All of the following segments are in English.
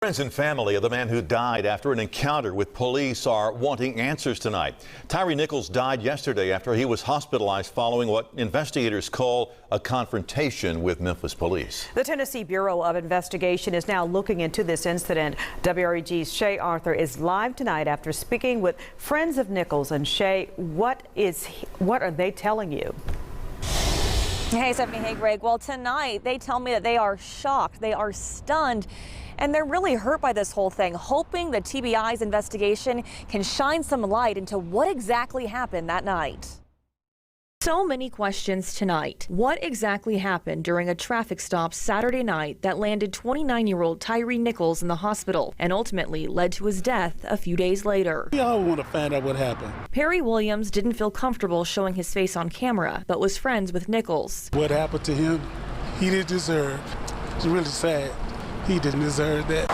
Friends and family of the man who died after an encounter with police are wanting answers tonight. Tyre Nichols died yesterday after he was hospitalized following what investigators call a confrontation with Memphis police. The Tennessee Bureau of Investigation is now looking into this incident. WREG's Shay Arthur is live tonight after speaking with friends of Nichols. And Shay, what are they telling you? Hey, Stephanie. Hey, Greg. Well, tonight they tell me that they are shocked. They are stunned. And they're really hurt by this whole thing, hoping that TBI's investigation can shine some light into what exactly happened that night. So many questions tonight. What exactly happened during a traffic stop Saturday night that landed 29-year-old Tyre Nichols in the hospital and ultimately led to his death a few days later? We all want to find out what happened. Perry Williams didn't feel comfortable showing his face on camera, but was friends with Nichols. What happened to him, he didn't deserve. It's really sad. He didn't deserve that.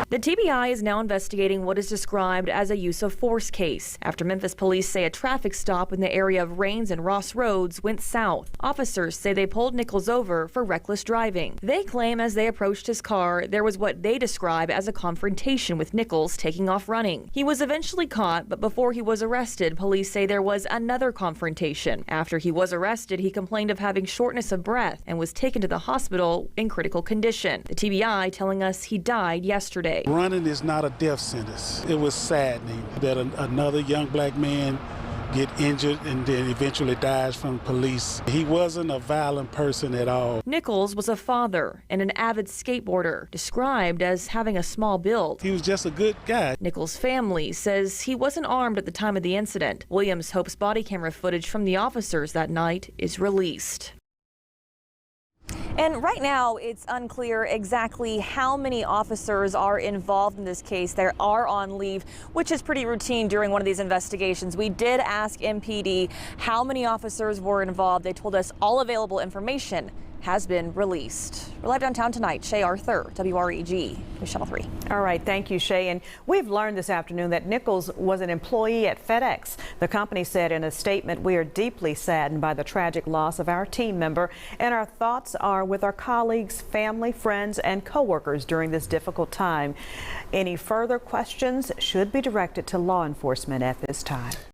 The TBI is now investigating what is described as a use of force case after Memphis police say a traffic stop in the area of Rains and Ross Roads went south. Officers say they pulled Nichols over for reckless driving. They claim as they approached his car, there was what they describe as a confrontation with Nichols taking off running. He was eventually caught, but before he was arrested, police say there was another confrontation. After he was arrested, he complained of having shortness of breath and was taken to the hospital in critical condition. The TBI telling us he died yesterday. Running is not a death sentence. It was saddening that another young black man get injured and then eventually dies from police. He wasn't a violent person at all. Nichols was a father and an avid skateboarder, described as having a small build. He was just a good guy. Nichols' family says he wasn't armed at the time of the incident. Williams hopes body camera footage from the officers that night is released. And right now, it's unclear exactly how many officers are involved in this case. They are on leave, which is pretty routine during one of these investigations. We did ask MPD how many officers were involved. They told us all available information has been released. We're live downtown tonight. Shay Arthur, WREG, News Channel 3. All right, thank you, Shay. And we've learned this afternoon that Nichols was an employee at FedEx. The company said in a statement, "We are deeply saddened by the tragic loss of our team member, and our thoughts are with our colleagues, family, friends, and coworkers during this difficult time. Any further questions should be directed to law enforcement at this time."